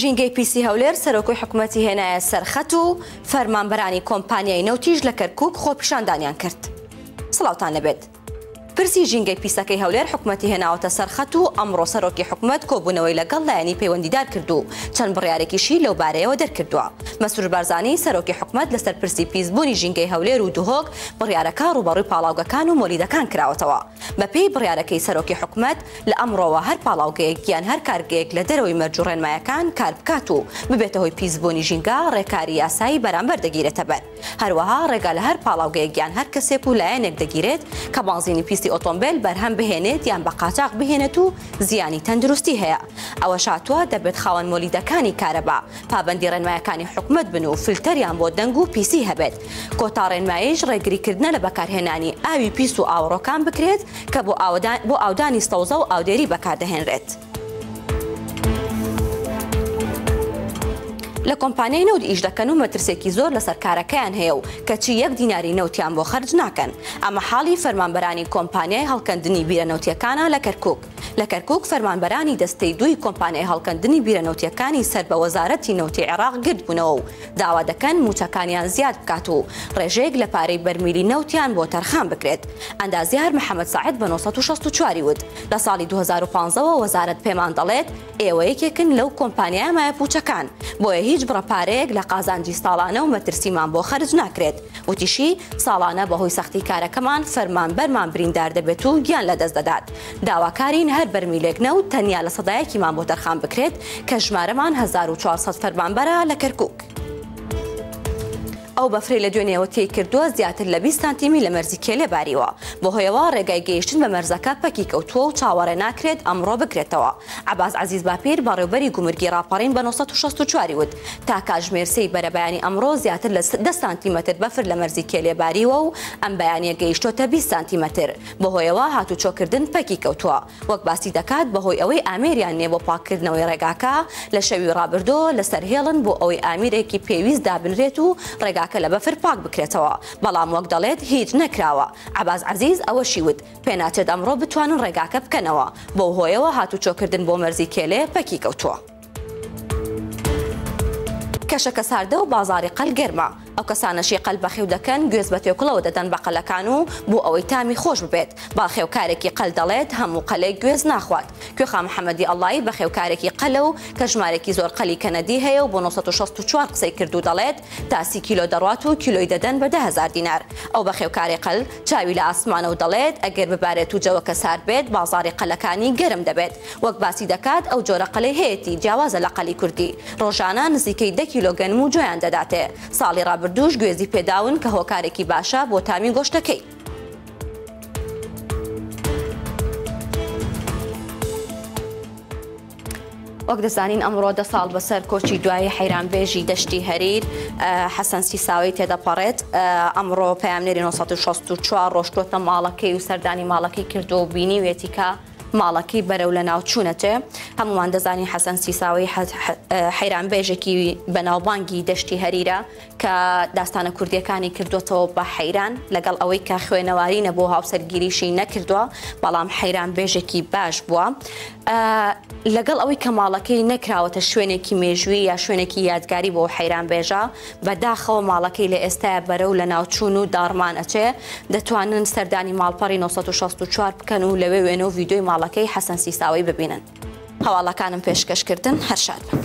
ژینگەی پیسی هەولێر سەرۆکۆی حکوومەتی هێنایە سەرخەت و فەرمانبەرانی کۆمپانیای نەوتیژ لە کەرکووک خۆپیشاندانیان کرد. سڵاوتان لەبێت. پرسی ژینگەی پیسەکەی هەولێر حکوومەتی هێناوەتە سەرخەت و ئەمڕۆ سەرۆکی حکوومەت کۆبوونەوەی لەگەڵ لایەنی پەیوەندیدار کرد و چەند بڕیارێکیشی لەو بارەیەوە دەرکردووە. مەسرور بارزانی سەرۆکی حکوومەت لەسەر پرسی پیسبوونی ژینگەی هەولێر و دوهۆک بڕیارەکە ڕوبەڕووی پاڵاوگەکان و مۆلیدەکان کراوەتەوە. بەپێی بڕیارەکەی سەرۆکی حکوومەت لە ئەمڕۆوە هەر پاڵاوگەیەک یان هەر کارگەیەک لە دەرەوەی مەرج و ڕێنمایەکان کار بکات و ببێتە هۆی پیسبوونی ژینگە ڕێکاری یاسایی بەرامبەر دەگیرێتە بەر. هەروەها ڕێگا لە هەر پاڵاوگەیەک یان هەر کەسێک و لایەنێک دەگیرێت کە بانزینی پیسی ئۆتۆمبیل بەرهەم بهێنێت یان بە قاچاق بهێنێت و زیانی تەندروستی هەیە. ئەوە شاتووە دەبێت خاوەن مۆلیدەکانی کارەبا پابەندی ڕێنمایەکانی حکوومەت بن و فیلتەریان بۆ دەنگ و پیسی هەبێت. کۆتا ڕێنماییش ڕێگریکردنە لە بەکارهێنانی ئاوی پیس و ئاوڕۆکان بکرێت کە بۆ ئاودانی سەوزە و ئاودێری بەکاردەهێنرێت. لە کۆمپانیای نەوت ئیش دەکەن و مەترسێکی زۆر لەسەر کارەکەیان هەیە و کەچی 1 دیناری نەوتیان بۆ خەرج ناکەن. ئەمە حاڵی فەرمانبەرانی کۆمپانیای هەڵکەندنی بیرەنەوتیەکانە لە کەرکووک. لە کەرکووک فەرمانبەرانی دەستەی دووی کۆمپانیای هەڵکەندنی بیرەنەوتیەکانی سەر بە وەزارەتی نەوتی عێراق گرت بوونەوە و داوا دەکەن موچەکانیان زیاد بکات و ڕێژەیەک لە پارەی بەرمیلی نەوتیان بۆ تەرخان بکرێت. ئەندازیار محەممەد سەعید بە 1964 وت لە ساڵی 2015ەوە وەزارەت پێمان دەڵێت ئێوە یەکێکن لەو کۆمپانیای مایە پوچەکان بۆیە هیچ بڕەپارەیەک لە قازانجی ساڵانە و مەترسیمان بۆ خەرج ناکرێت. وتیشی ساڵانە بەهۆی سەختی کارەکەمان فەرمانبەرمان بریندار دەبێت و گیان لەدەست دەدات. داواکارین هەر بەرمیلێک نەوت تەنیا لە سەدایەکیمان بۆ تەرخان بکرێت کە ژمارەمان 1400 فەرمانبەرە لە کەرکووک. ئەو بەفرەی لە دوێنێەوە تێی کردووە زیاتر لە 20 سانتیمی لە مەرزی کێلێ باریوە. بەهۆیەوە ڕێگای گەیشتن بە مەرزەکە پەکی کەوتووە و چاوەڕێ ناکرێت ئەمڕۆ بکرێتەوە. عەباس عەزیز باپیر بەڕێوەبەری گومرگی ڕاپەڕین بە 1964 وت تا کاتژمێرسەی بەرەبەیانی ئەمڕۆ زیاتر لە 10 سانتیمەتر بەفر لە مەرزی کێلێ باریوە و ئەم بەیانیە گەیشتۆتە 20 سانتیمەتر. بەهۆیەوە هاتوچۆکردن پەکی کەوتووە. وەک باسی دەکات بەهۆی ئەوەی ئامێریان نییە بۆ پاکردنەوەی ڕێگاکە لە شەوی ڕابردۆ لەسەر هێڵن بۆ ئەوەی ئامێرێکی پێویست دابنرێت و ڕێگاکە لە بەفر پاک بکرێتەوە. بەڵام وەک دەڵێت هیچ نەکراوە. عەباس عەزیز ئەوەشی وت پێناچێت ئەمڕۆ بتوانن ڕێگاکە بکەنەوە. بەو هۆیەوە هاتوچۆکردن بۆ مەرزی کێلێ پەکی کەوتووە. کەشەکە ساردە و بازاری قەل گەرمە. ئەو کەسانەشی قەل بەخێو دەکەن گوێز بە تێکڵەوە دەدەن بە قەلەکان و بۆ ئەوەی تامی خۆش ببێت. باخێوکارێکی قەل دەڵێت هەموو قەلێک گوێز ناخوات. کوێخا محەممەدی ئەڵڵایی بەخێوکارێکی قەلە و کە ژمارێکی زۆر قەلی کەنەدی هەیە و بۆ 1964 قسەی کردو دەڵێت تا 30 کیلۆ دەڕات و کیلۆی دەدەن بە 10,000 دینار. ئەو بەخێوکاری قەل چاوی لە ئاسمانە و دەڵێت ئەگەر ببارێت و جەوەکە سارد بێت بازاری قەلەکانی گەرم دەبێت. وەک باسی دەکات ئەو جۆرە قەلەی هەیەی جیاوازە لە قەلی کوردی. ڕۆژانە نزیکەی 10 کیلۆ گەنم و جۆیان دەداتێ. ساڵی ڕابردووش گوێزی پێداون کە هۆکارێکی باشە بۆ تامی گۆشتەکەی. وەک دەزانین ئەمڕۆ 10 ساڵ بەسەر کۆچی دوای حەیرانبێژی دەشتی هەریر حەسەن سیساوی تێدەپەڕێت. ئەمڕۆ پەیامنێری 1964 ڕۆشتوتە ماڵەکەی و سەردانی ماڵەکەی کردو و بینیوێتی کە ماڵەکەی بەرەو لە ناوچوونەتێ. هەمومان دەزانی حەسەن سیساوی حەیرانبێژێکی بەناوبانگی دەشتی هەریرە کە داستانە کوردیەکانی کردوێتەوە بە حەیران لەگەڵ ئەوەی کە خوێنەواری نەبوو هاوسەرگیریشی نەکردووە بەڵام حەیرانبێژێکی باش بووە. لەگەڵ ئەوەی کە ماڵەکەی نەکراوەتە شوێنێکی مێژووی یا شوێنێکی یادگاری بۆ حەیرانبێژە بەداخەوە ماڵەکەی لە ئێستاە بەرەو لە ناوچوون و داڕمان ئەچێ دەتوانن سەردانی ماڵپەڕی 1964 بکەن و لەوێ وێنە و ڤیدۆی ماڵەکەی حەسەن سیساوی ببینن. هەواڵەکانم پێشکەشکردن هەر شاد بن.